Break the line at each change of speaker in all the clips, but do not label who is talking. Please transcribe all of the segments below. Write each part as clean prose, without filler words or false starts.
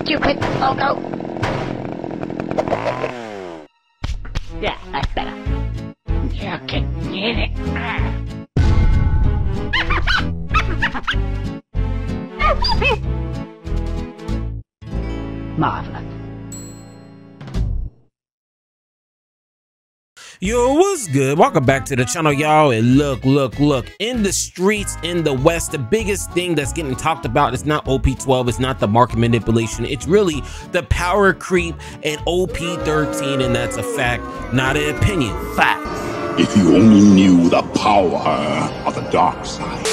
Stupid logo. Yeah, that's better. You can get it. Marvelous.
Yo, what's good? Welcome back to the channel, y'all. And look, in the streets in the West, the biggest thing that's getting talked about is not OP12, it's not the market manipulation, it's really the power creep and OP13, and that's a fact, not an opinion. Fact.
If you only knew the power of the dark side.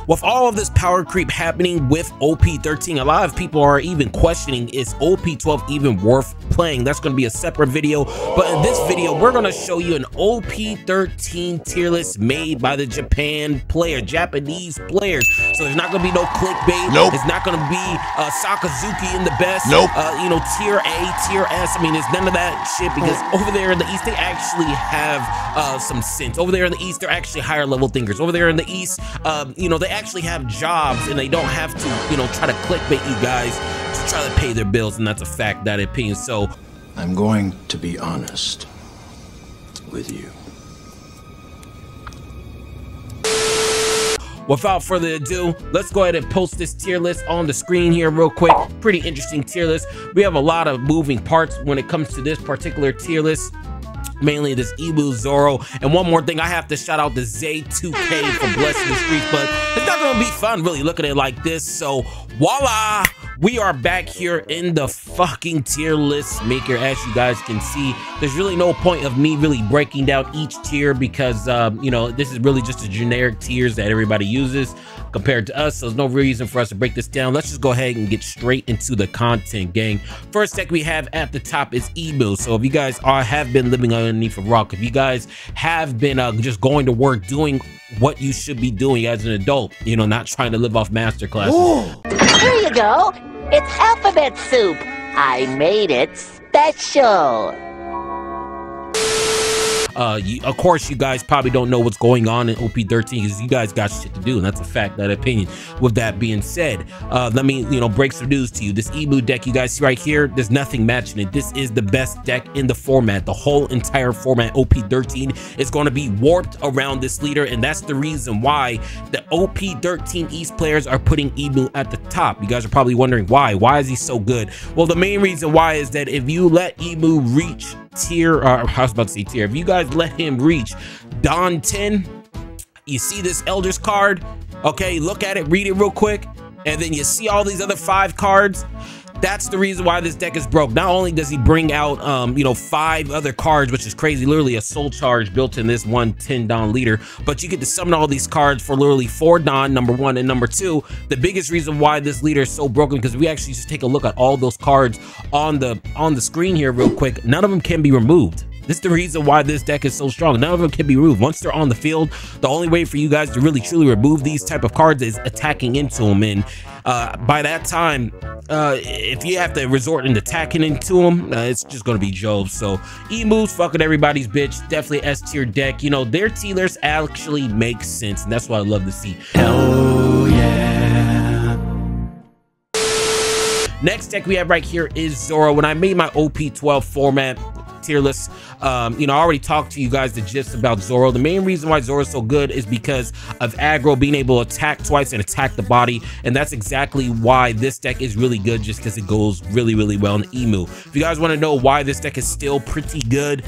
With all of this power creep happening with OP13, a lot of people are even questioning, is OP12 even worth playing? That's going to be a separate video, but in this video we're going to show you an OP13 tier list made by the Japanese players. So there's not going to be no clickbait.
Nope.
It's not going to be Sakazuki in the best.
Nope.
You know, tier A, tier S. I mean, there's none of that shit, because over there in the East they actually have some sense. Over there in the East they're actually higher level thinkers. Over there in the East, you know, they actually have jobs and they don't have to, you know, try to clickbait you guys to try to pay their bills, and that's a fact, that opinion. So
I'm going to be honest with you.
without further ado, let's go ahead and post this tier list on the screen here real quick. Pretty interesting tier list. We have a lot of moving parts when it comes to this particular tier list, mainly this Ibu, Zoro, and one more thing, I have to shout out to Zay2K for blessing the streets, but it's not gonna be fun really looking at it like this. So voila, we are back here in the fucking tier list maker. As you guys can see, there's really no point of me really breaking down each tier, because you know, this is really just the generic tiers that everybody uses compared to us, so there's no reason for us to break this down. Let's just go ahead and get straight into the content, gang. First deck we have at the top is Ibu. So if you guys have been living underneath a rock, if you guys have been just going to work, doing what you should be doing as an adult, you know, not trying to live off master classes.
Here you go. It's alphabet soup. I made it special.
Of course, you guys probably don't know what's going on in OP13 because you guys got shit to do, and that's a fact, that opinion. With that being said, let me, you know, break some news to you. This Ibu deck you guys see right here, there's nothing matching it. This is the best deck in the format. The whole entire format, OP13, is going to be warped around this leader, and that's the reason why the OP13 East players are putting Ibu at the top. You guys are probably wondering why. Why is he so good? Well, the main reason why is that if you let Ibu reach tier, or I was about to say tier, if you guys let him reach Don 10, you see this Elders card, okay, look at it, read it real quick, and then you see all these other 5 cards. That's the reason why this deck is broke. Not only does he bring out you know, 5 other cards, which is crazy, literally a soul charge built in this 10 Don leader, but you get to summon all these cards for literally 4 Don, number 1, and number 2. The biggest reason why this leader is so broken, because we actually just take a look at all those cards on the screen here real quick, none of them can be removed. This is the reason why this deck is so strong. None of them can be removed. Once they're on the field, the only way for you guys to really truly remove these type of cards is attacking into them. And by that time, if you have to resort into attacking into them, it's just going to be Jove. So Ibu's fucking everybody's bitch. Definitely S tier deck. You know, their tiers actually make sense, and that's what I love to see.
Hell yeah.
Next deck we have right here is Zoro. When I made my OP12 format tier list, you know, I already talked to you guys the gist about Zoro. The main reason why Zoro is so good is because of aggro, being able to attack twice and attack the body, and that's exactly why this deck is really good, just because it goes really well in Imu. If you guys want to know why this deck is still pretty good,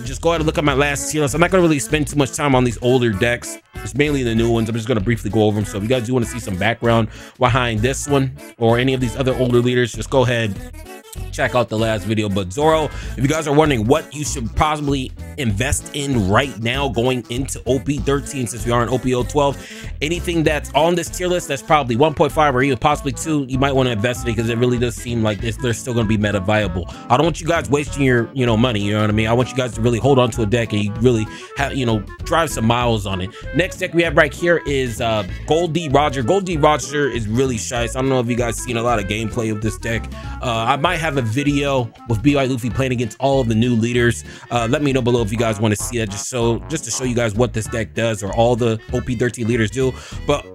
just go ahead and look at my last tier list. I'm not going to really spend too much time on these older decks. It's mainly the new ones. I'm just going to briefly go over them. So if you guys do want to see some background behind this one or any of these other older leaders, just go ahead, check out the last video. But Zoro, if you guys are wondering what you should possibly invest in right now going into OP13, since we are in OP012, anything that's on this tier list that's probably 1.5 or even possibly 2, you might want to invest in it, because it really does seem like they're still going to be meta viable. I don't want you guys wasting your, you know, money, you know what I mean? I want you guys to really hold on to a deck and you really have, you know, drive some miles on it. Next deck we have right here is Gold D Roger. Gold D Roger is really shy. So I don't know if you guys seen a lot of gameplay of this deck. I might have have a video with BY Luffy playing against all of the new leaders. Let me know below if you guys want to see that, just to show you guys what this deck does, or all the OP13 leaders do. But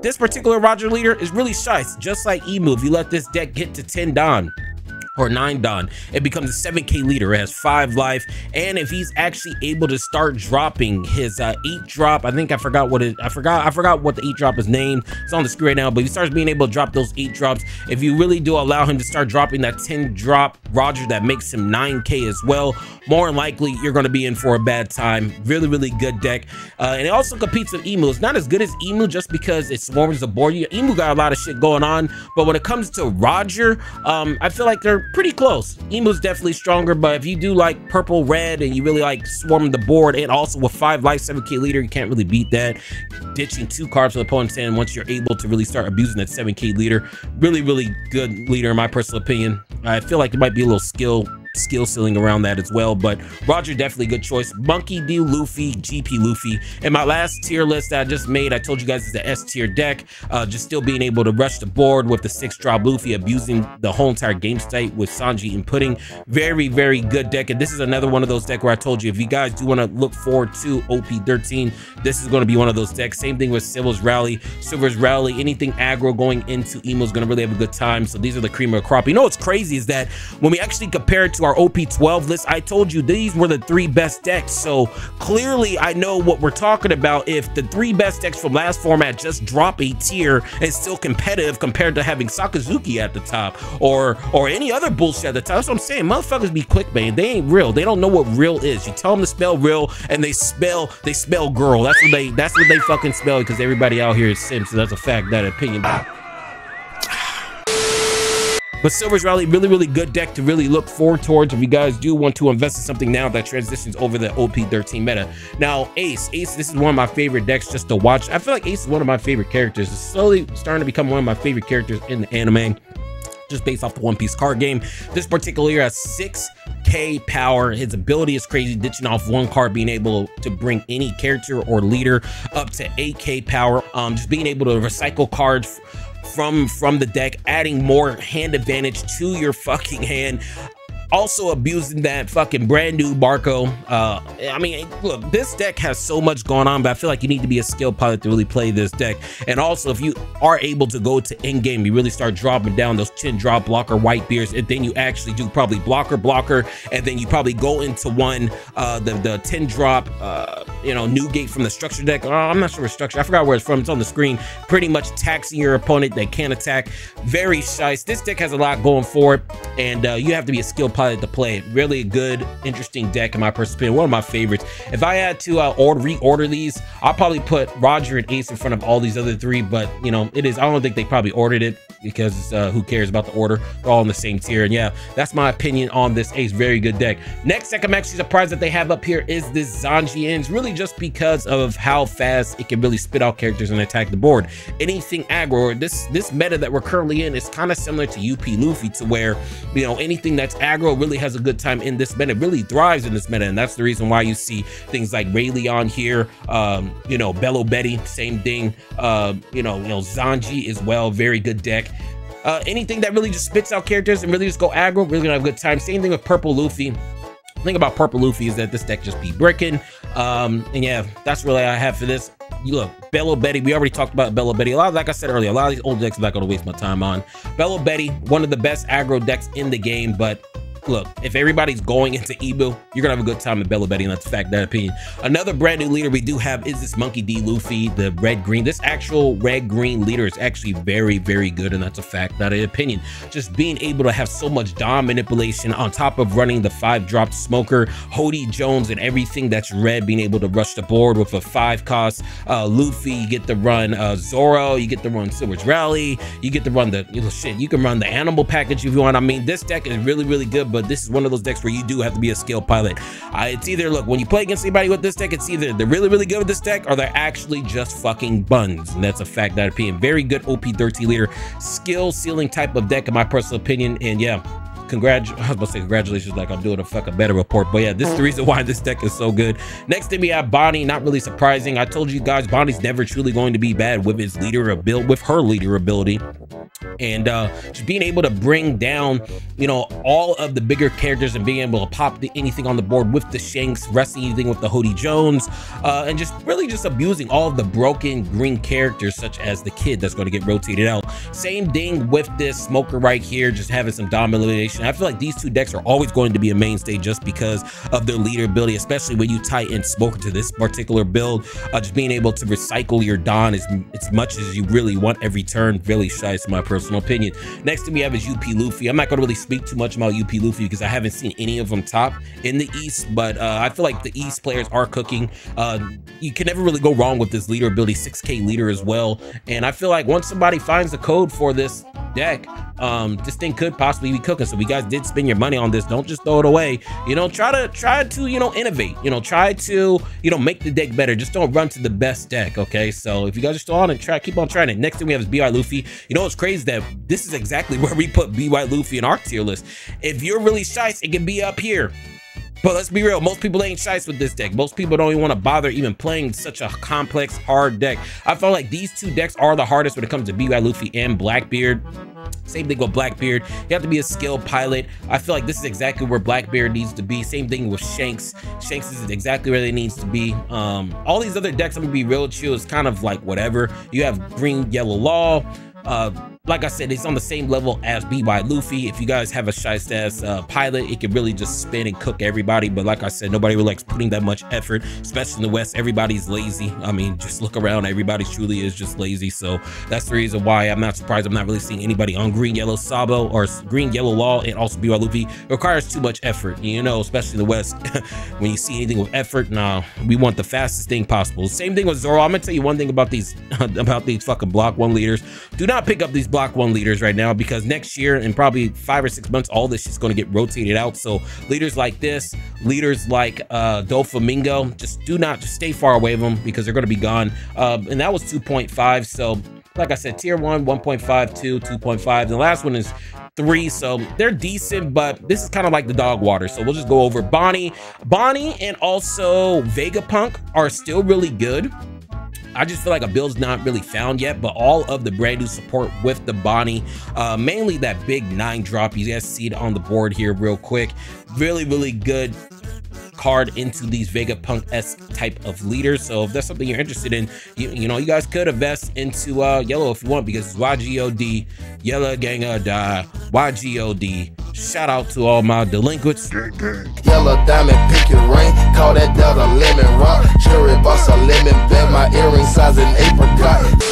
this particular Roger leader is really shice, just like Emu. If you let this deck get to 10 Don or 9 Don, it becomes a 7k leader. It has 5 life, and if he's actually able to start dropping his 8 drop, I forgot what the 8 drop is named. It's on the screen right now, but he starts being able to drop those 8 drops. If you really do allow him to start dropping that 10 drop Roger, that makes him 9k as well, more than likely you're going to be in for a bad time. Really good deck. And it also competes with Emu. It's not as good as Emu just because it swarms the board. Emu got a lot of shit going on, but when it comes to Roger, I feel like they're pretty close. Emu's definitely stronger, but if you do like purple red and you really like swarming the board, and also with 5 life 7k leader, you can't really beat that. Ditching 2 cards for the opponent's hand once you're able to really start abusing that 7k leader. Really good leader in my personal opinion. I feel like there might be a little skill ceiling around that as well, but Roger definitely good choice. Monkey D Luffy, GP Luffy. And my last tier list that I just made, I told you guys, is the S tier deck. Just still being able to rush the board with the 6 drop Luffy, abusing the whole entire game state with Sanji and Pudding. Very good deck. And this is another one of those decks where I told you, if you guys do want to look forward to OP13, this is going to be one of those decks. Same thing with Silver's Rally. Anything aggro going into Emo is going to really have a good time. So these are the cream of the crop. You know what's crazy is that when we actually compare it to our OP12 list, I told you these were the 3 best decks. So clearly I know what we're talking about. If the 3 best decks from last format just drop a tier and still competitive compared to having Sakazuki at the top or any other bullshit at the top. That's what I'm saying. Motherfuckers be clickbait. They ain't real. They don't know what real is. You tell them to spell real and they spell girl. That's what they fucking spell, because everybody out here is simps. So that's a fact, that opinion. But Silver's Rally, really good deck to really look forward towards if you guys do want to invest in something now that transitions over the OP13 meta. Now, Ace, this is one of my favorite decks just to watch. I feel like Ace is one of my favorite characters. It's slowly starting to become one of my favorite characters in the anime, just based off the One Piece card game. This particular year has 6k power. His ability is crazy, ditching off 1 card, being able to bring any character or leader up to 8k power. Just being able to recycle cards from the deck, adding more hand advantage to your fucking hand. Also abusing that fucking brand new Barco. I mean, look, this deck has so much going on, but I feel like you need to be a skill pilot to really play this deck. And also, if you are able to go to in game, you really start dropping down those 10 drop blocker white beers, and then you actually do probably blocker, and then you probably go into the 10 drop new gate from the structure deck. I'm not sure what structure, I forgot where it's from. It's on the screen. Pretty much taxing your opponent. They can't attack. Very shice. This deck has a lot going for it, and you have to be a skill pilot to play it. Really a good, interesting deck in my personal opinion. One of my favorites. If I had to reorder these, I'll probably put Roger and Ace in front of all these other 3, but you know, I don't think they probably ordered it, because who cares about the order? They're all in the same tier. And yeah, that's my opinion on this Ace. Very good deck. Next deck I'm actually surprised that they have up here is this Sanji Ends, really just because of how fast it can really spit out characters and attack the board. Anything aggro, this meta that we're currently in is kind of similar to UP Luffy, to where, you know, anything that's aggro really has a good time in this meta, really thrives in this meta. And that's the reason why you see things like Rayleigh here, Bello Betty, same thing, Sanji as well, very good deck. Anything that really just spits out characters and really just go aggro, really gonna have a good time. Same thing with Purple Luffy. The thing about Purple Luffy is that this deck just be bricking. And yeah, that's really all I have for this. You look, Bello Betty, we already talked about Bello Betty. Like I said earlier, a lot of these old decks I'm not gonna waste my time on. Bello Betty, one of the best aggro decks in the game, but look, if everybody's going into Ebu, you're gonna have a good time with Bello Betty, and that's a fact, that opinion. Another brand new leader we do have is this Monkey D Luffy, the red-green. This actual red-green leader is actually very good, and that's a fact, not an opinion. Just being able to have so much Dom manipulation on top of running the 5-drop Smoker, Hody Jones, and everything that's red, being able to rush the board with a 5 cost. Luffy, you get to run Zoro, you get to run Silver's Rally, you get to run you can run the animal package if you want. I mean, this deck is really good, but this is one of those decks where you do have to be a skill pilot. It's either, look, when you play against anybody with this deck, it's either they're really good with this deck, or they're actually just fucking buns, and that's a fact, that opinion. Very good OP13 leader, skill ceiling type of deck in my personal opinion. And yeah, I was about to say congratulations, like I'm doing a fucking better report, but yeah, this is the reason why this deck is so good. Next thing we have Bonnie. Not really surprising. I told you guys Bonnie's never truly going to be bad with his leader ability, with her leader ability. And just being able to bring down, you know, all of the bigger characters and being able to pop anything on the board with the Shanks, wrestling anything with the Hody Jones, and just really just abusing all of the broken green characters such as the kid that's going to get rotated out. Same thing with this Smoker right here, just having some domination. I feel like these two decks are always going to be a mainstay just because of their leader ability, especially when you tie in Smoker to this particular build. Just being able to recycle your Don as much as you really want every turn, really shines in my personal opinion. Next thing we have is UP Luffy. I'm not going to really speak too much about UP Luffy because I haven't seen any of them top in the East, but I feel like the East players are cooking. You can never really go wrong with this leader ability, 6K leader as well. And I feel like once somebody finds the code for this deck, this thing could possibly be cooking. So if you guys did spend your money on this, don't just throw it away. You know, try to you know, innovate. You know, try to, you know, make the deck better. Just don't run to the best deck. Okay, so if you guys are still on it, keep on trying it. Next thing we have is BY Luffy. You know what's crazy, that this is exactly where we put BY Luffy in our tier list. If you're really shice, it can be up here. But let's be real, most people ain't shice with this deck. Most people don't even want to bother even playing such a complex, hard deck. I feel like these two decks are the hardest when it comes to BY Luffy and Blackbeard. Same thing with Blackbeard. You have to be a skilled pilot. I feel like this is exactly where Blackbeard needs to be. Same thing with Shanks. Shanks is exactly where they needs to be. All these other decks, I'm gonna be real chill, is kind of like whatever. You have Green Yellow Law. Like I said, it's on the same level as BY Luffy. If you guys have a shiest ass pilot, it can really just spin and cook everybody. But like I said, nobody really likes putting that much effort, especially in the West. Everybody's lazy. I mean, just look around. Everybody truly is just lazy. So that's the reason why I'm not surprised I'm not really seeing anybody on Green Yellow Sabo or Green Yellow Law, and also BY Luffy. It requires too much effort, you know, especially in the West. When you see anything with effort, nah, we want the fastest thing possible. Same thing with Zoro. I'm gonna tell you one thing about these fucking block 1 leaders. Do not pick up these block 1 leaders right now, because next year in probably 5 or 6 months, all this is going to get rotated out. So leaders like this, leaders like Doflamingo, just stay far away from them because they're going to be gone. And that was 2.5. So like I said, tier 1, 1.5, 2, 2.5. The last one is 3, so they're decent, but this is kind of like the dog water. So we'll just go over Bonnie and also Vegapunk are still really good. I just feel like a build's not really found yet, but all of the brand new support with the Bonnie, mainly that big 9-drop, you guys see it on the board here real quick. Really good card into these Vegapunk-esque type of leaders. So if that's something you're interested in, you know, you guys could invest into yellow if you want, because it's YGOD, yellow ganga die, YGOD. Shout out to all my delinquents.
Yellow diamond, pick your ring, call that Delta lemon rock. Cherry boss a lemon bed, my earring size an apricot.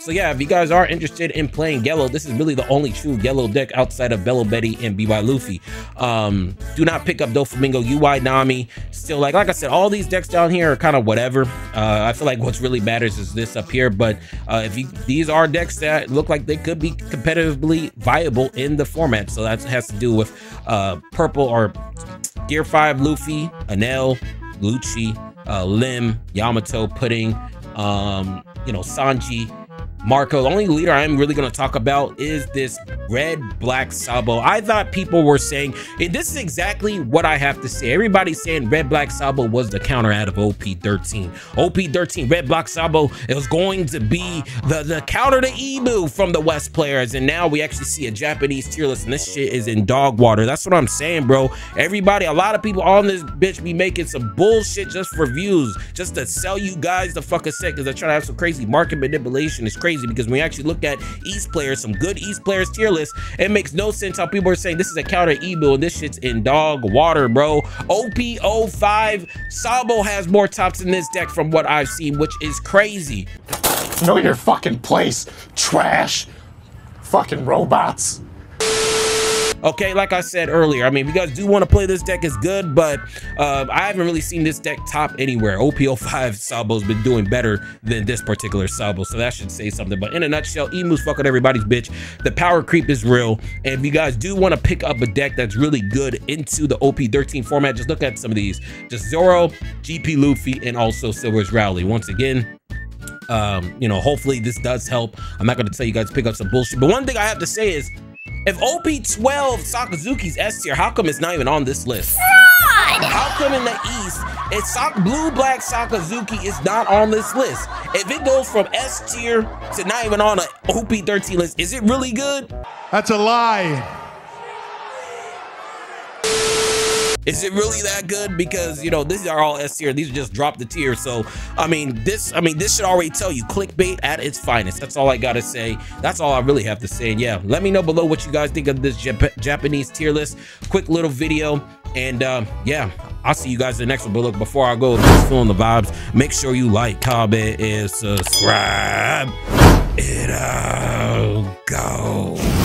So yeah, if you guys are interested in playing yellow, this is really the only true yellow deck outside of Bello Betty and BY Luffy. Do not pick up Doflamingo, UI Nami. Still, like I said, all these decks down here are kind of whatever. I feel like what's really matters is this up here. But these are decks that look like they could be competitively viable in the format. So that has to do with purple or Gear 5 Luffy, Anel, Lucci, Lim, Yamato, Pudding, you know, Sanji, Marco. The only leader I'm really going to talk about is this Red Black Sabo. I thought people were saying, and this is exactly what I have to say. Everybody's saying Red Black Sabo was the counter out of OP13. OP13, Red Black Sabo, it was going to be the counter to Ibu from the West players. And now we actually see a Japanese tier list, and this shit is in dog water. That's what I'm saying, bro. Everybody, a lot of people on this bitch be making some bullshit just for views, just to sell you guys the fucking set, because they're trying to have some crazy market manipulation. It's crazy, because when you actually look at East players, some good East players tier list, it makes no sense how people are saying this is a counter Ibu and this shit's in dog water, bro. OP05 Sabo has more tops in this deck from what I've seen, which is crazy.
Know your fucking place, trash. Fucking robots.
Okay, like I said earlier, I mean, if you guys do want to play this deck, it's good, but I haven't really seen this deck top anywhere. OP05 Sabo's been doing better than this particular Sabo, so that should say something. But in a nutshell, Emu's fucking everybody's bitch. The power creep is real, and if you guys do want to pick up a deck that's really good into the OP13 format, just look at some of these. Just Zoro, GP Luffy, and also Silver's Rowley. Once again, you know, hopefully this does help. I'm not going to tell you guys to pick up some bullshit, but one thing I have to say is, if OP12 Sakazuki's S tier, how come it's not even on this list? How come in the East It's Blue Black Sakazuki is not on this list. If it goes from S tier to not even on an OP13 list, is it really good?
That's a lie.
Is it really that good? Because, you know, these are all S tier. These just dropped the tier. So, I mean, this should already tell you clickbait at its finest. That's all I got to say. That's all I really have to say. And yeah, let me know below what you guys think of this Japanese tier list. Quick little video. And yeah, I'll see you guys in the next one. But look, before I go, just feeling the vibes, make sure you like, comment, and subscribe. And go.